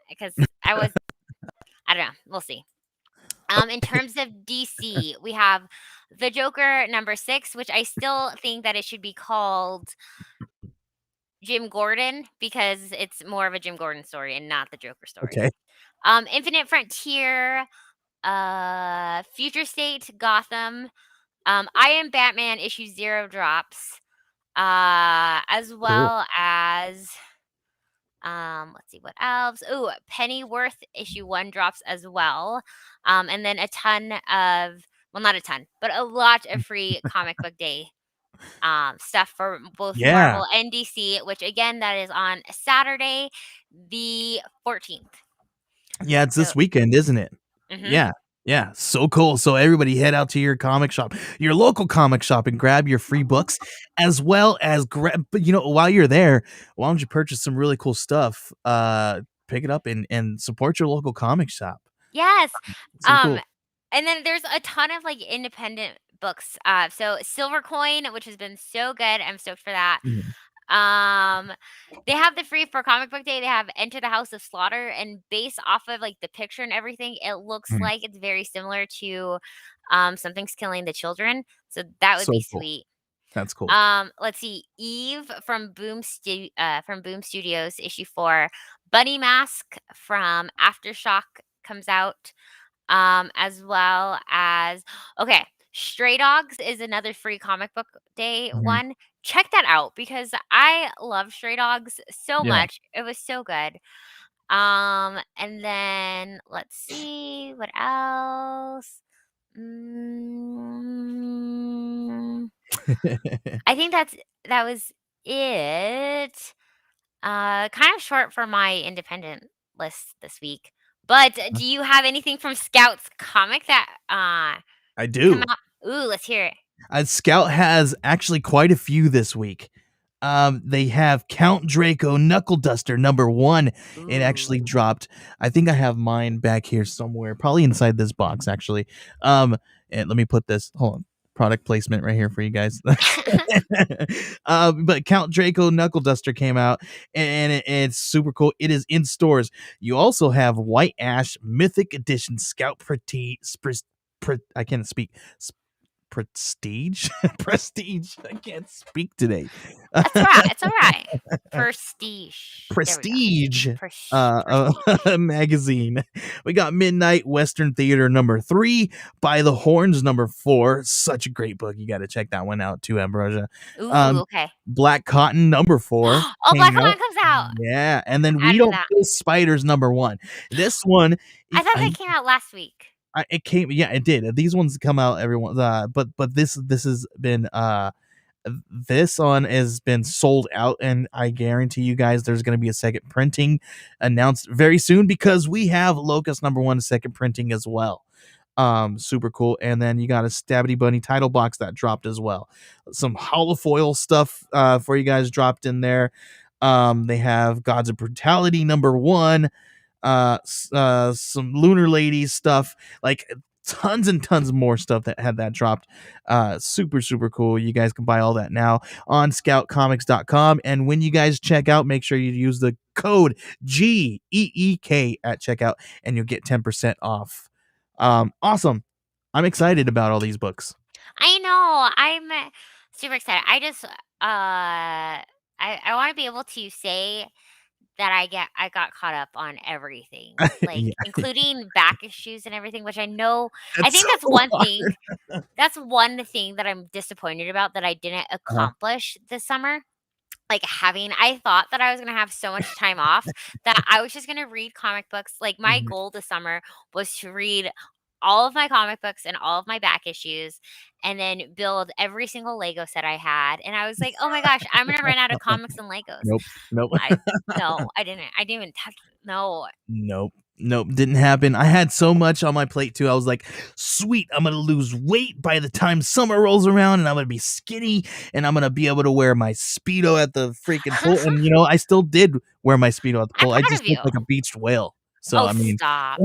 because I don't know. We'll see. In terms of DC, we have the Joker number 6, which I still think that it should be called Jim Gordon because it's more of a Jim Gordon story and not the Joker story. Okay. Infinite Frontier, Future State, Gotham, I Am Batman issue 0 drops, as Cool. well as let's see what else. Oh, Pennyworth issue 1 drops as well. And then a ton of, well, not a ton, but a lot of free comic book day stuff for both Yeah. Marvel and DC, which again that is on Saturday the 14th. Yeah, it's So, this weekend, isn't it? mhm. Yeah. Yeah, so cool. So everybody head out to your comic shop, your local comic shop, and grab your free books, as well as grab. But while you're there, why don't you purchase some really cool stuff? Pick it up and support your local comic shop. Yes. So Um, cool. and then there's a ton of like independent books. So Silver Coin, which has been so good. I'm stoked for that. Mhm. Um, they have the free for comic book day. They have Enter the House of Slaughter, and based off of like the picture and everything, it looks Mhm. like it's very similar to Something's Killing the Children. So that would be So cool. sweet. That's cool. Let's see. Eve from from Boom Studios, issue 4. Bunny Mask from Aftershock comes out. As well as, okay, Stray Dogs is another free comic book day Mhm. one. Check that out because I love Stray Dogs so Yeah. much. It was so good. And then let's see what else. Mm, I think that was it. Kind of short for my independent list this week. But do you have anything from Scout's comic that I come do. out? Ooh, let's hear it. Scout has actually quite a few this week. They have Count Draco Knuckle Duster #1. It actually Ooh. dropped. I think I have mine back here somewhere, probably inside this box actually. And let me put this. Hold on. Product placement right here for you guys. But Count Draco Knuckle Duster came out, and it's super cool. It is in stores. You also have White Ash Mythic Edition Scout I can't speak. Prestige. Prestige. I can't speak today. That's all right. It's all right. Prestige. There we go. Prestige Prestige. magazine. We got Midnight Western Theater #3, By the Horns #4. Such a great book. You got to check that one out too, Ambrosia. Ooh, Um, okay. Black Cotton #4 Oh, came Black out. Cotton comes out. Yeah, and then We Added to Don't that. Kill Spiders #1. This one, I thought I that came out last week. it came, yeah, it did. These ones come out everyone, but this has been this one has been sold out, and I guarantee you guys there's going to be a second printing announced very soon because we have Locust #1 second printing as well. Super cool. And then you got a Stabby Bunny title box that dropped as well. Some holofoil stuff for you guys dropped in there. They have Gods of Brutality #1, some Lunar Ladies stuff, like tons and tons more stuff that had that dropped. Super, super cool. You guys can buy all that now on scoutcomics.com. And when you guys check out, make sure you use the code GEEK at checkout and you'll get 10% off. Awesome. I'm excited about all these books. I know. I'm super excited. I want to be able to say that I got caught up on everything, like, Yeah, including back issues and everything, which I it's think so hard. that's one thing that I'm disappointed about that I didn't Uh-huh. accomplish this summer. Like, I thought that I was gonna have so much time off that I was just gonna read comic books. Like, my Mhm. goal this summer was to read all of my comic books and all of my back issues and then build every single Lego set I had, and I was like, "Oh my gosh, I'm gonna run out of comics and Legos." Nope. Nope. I No, I didn't. I didn't even touch no. Nope. Nope, didn't happen. I had so much on my plate too. I was like, "Sweet, I'm gonna lose weight by the time summer rolls around, and I'm gonna be skinny, and I'm gonna be able to wear my speedo at the freaking pool." And I still did wear my speedo at the I'm pool. I proud just of looked you. like a beached whale. So Oh, I mean, stop.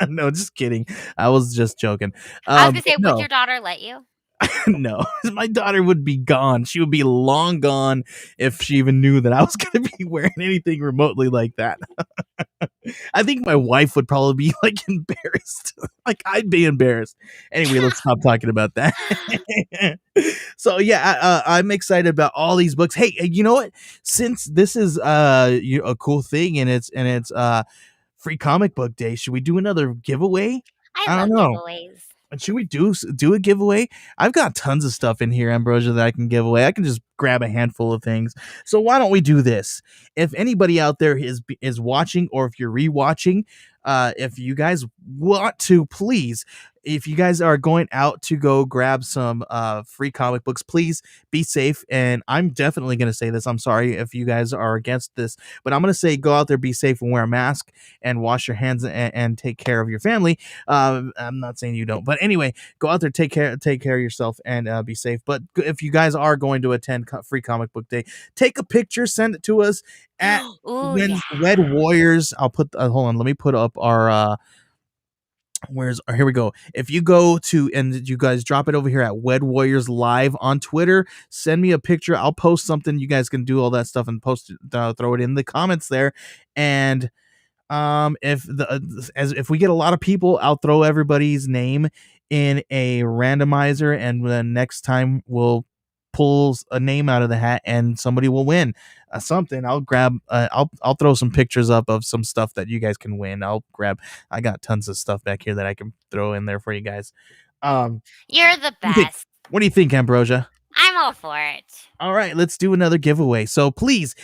no, just kidding. I was just joking. I was gonna But say, would no, your daughter let you? no, my daughter would be gone. She would be long gone if she even knew that I was gonna be wearing anything remotely like that. I think my wife would probably be like embarrassed. Like I'd be embarrassed. Anyway, let's stop talking about that. So yeah, I'm excited about all these books. Hey, you know what? Since this is a cool thing and it's free comic book day, should we do another giveaway? I I don't love know. giveaways. And should we do a giveaway? I've got tons of stuff in here, Ambrosia, that I can give away. I can just grab a handful of things. So why don't we do this? If anybody out there is watching, or if you're rewatching, if you guys want to, please, if you guys are going out to go grab some free comic books, please be safe. And I'm definitely going to say this. I'm sorry if you guys are against this, but I'm going to say go out there, be safe, and wear a mask, and wash your hands, and take care of your family. I'm not saying you don't, but anyway, go out there, take care of yourself, and be safe. But if you guys are going to attend free comic book day, take a picture, send it to us at Ooh, yeah. Wed Warriors. I'll put hold on, let me put up our here we go. If you go to, and you guys drop it over here at Wed Warriors Live on Twitter, send me a picture. I'll post something. You guys can do all that stuff and post it, throw it in the comments there. And if we get a lot of people, I'll throw everybody's name in a randomizer, and then next time we'll pull a name out of the hat and somebody will win something. I'll grab I'll throw some pictures up of some stuff that you guys can win. I got tons of stuff back here that I can throw in there for you guys. um You're the what do you think? best. What do you think, Ambrosia? I'm all for it. All right, let's do another giveaway. So please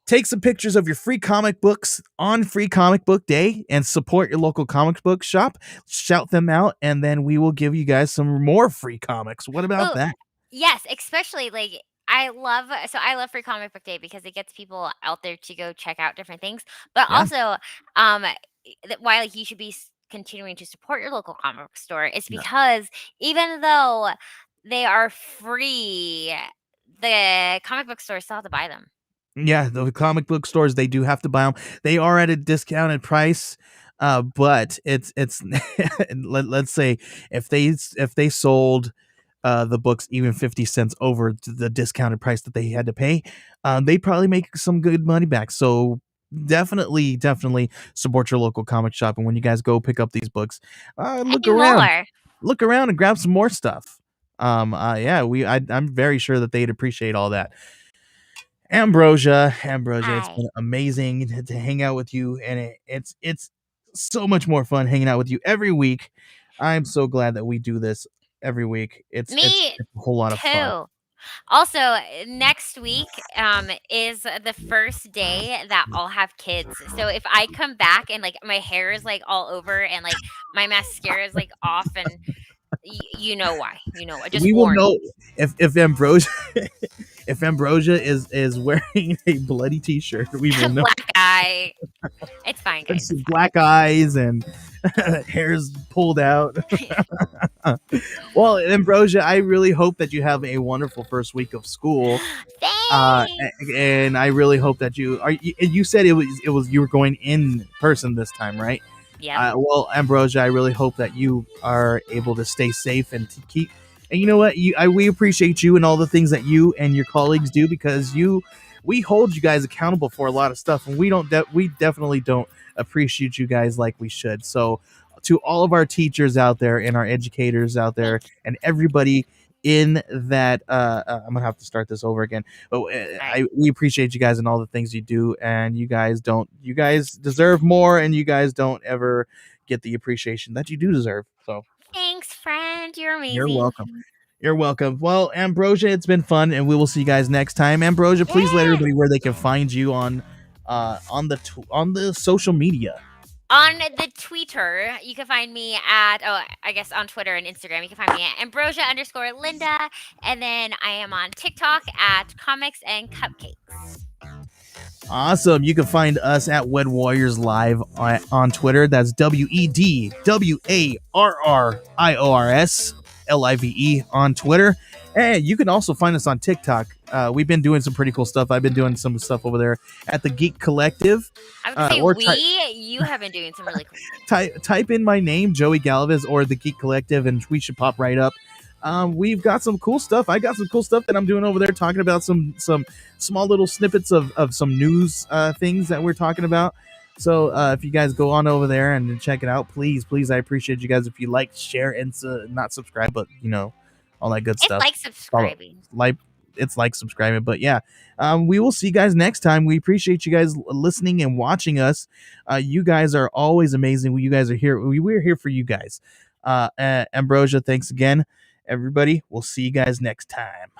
take some pictures of your free comic books on Free Comic Book Day and support your local comic book shop. Shout them out, and then we will give you guys some more free comics. What about Oh, that? yes, especially, like, I love Free Comic Book Day because it gets people out there to go check out different things, but Yeah. also, why, like, you should be continuing to support your local comic book store is Yeah. because even though they are free, the comic book stores still have to buy them. Yeah, the comic book stores, they do have to buy them. They are at a discounted price, but it's let's say if they sold the books even 50 cents over to the discounted price that they had to pay, they probably make some good money back. So definitely support your local comic shop. And when you guys go pick up these books, And more. look around and grab some more stuff. Yeah, I'm very sure that they'd appreciate all that. Ambrosia, it's Hi. been amazing to hang out with you, and it's so much more fun hanging out with you every week. I'm so glad that we do this every week. Me It's a whole lot of fun. too. Also, next week is the first day that I'll have kids. So if I come back and like my hair is like all over and like my mascara is like off and you know why. You know, I just We will warned. know if Ambrosia if Ambrosia is wearing a bloody t-shirt, we will know. Black eye. It's fine, guys. It's It's fine. black eyes and hair's pulled out. Well, Ambrosia, I really hope that you have a wonderful first week of school. Thanks. And I really hope that you are. You said it was you were going in person this time, right? Yep. Well, Ambrosia, I really hope that you are able to stay safe and to keep. And you know what? We appreciate you and all the things that you and your colleagues do because we hold you guys accountable for a lot of stuff, and we definitely don't appreciate you guys like we should. So, to all of our teachers out there and our educators out there Thank you. and everybody in that, I'm gonna have to start this over again. But All right. we appreciate you guys and all the things you do, and you guys deserve more, and you guys don't ever get the appreciation that you do deserve. So Thanks, friend. You're you're amazing. welcome. You're welcome. Well, Ambrosia, it's been fun, and we will see you guys next time. Ambrosia, please let Yes. everybody where they can find you on the social media. On the Twitter, you can find me at, oh, I guess on Twitter and Instagram, you can find me at Ambrosia_Linda. And then I am on TikTok at Comics and Cupcakes. Awesome. You can find us at Wed Warriors Live on Twitter. That's WEDWARRIORSLIVE on Twitter. And you can also find us on TikTok. We've been doing some pretty cool stuff. I've been doing some stuff over there at the Geek Collective. I would say Or you have been doing some really cool things. type in my name, Joey Galvez, or the Geek Collective, and we should pop right up. We've got some cool stuff. I got some cool stuff that I'm doing over there, talking about some small little snippets of some news things that we're talking about. So if you guys go on over there and check it out, please, I appreciate you guys if you like, share, and not subscribe, but all that good It's stuff. like Follow, subscribing. it's like subscribing, but yeah, we will see you guys next time. We appreciate you guys listening and watching us. You guys are always amazing. You guys are here. We're here for you guys. Ambrosia, thanks again, everybody. We'll see you guys next time.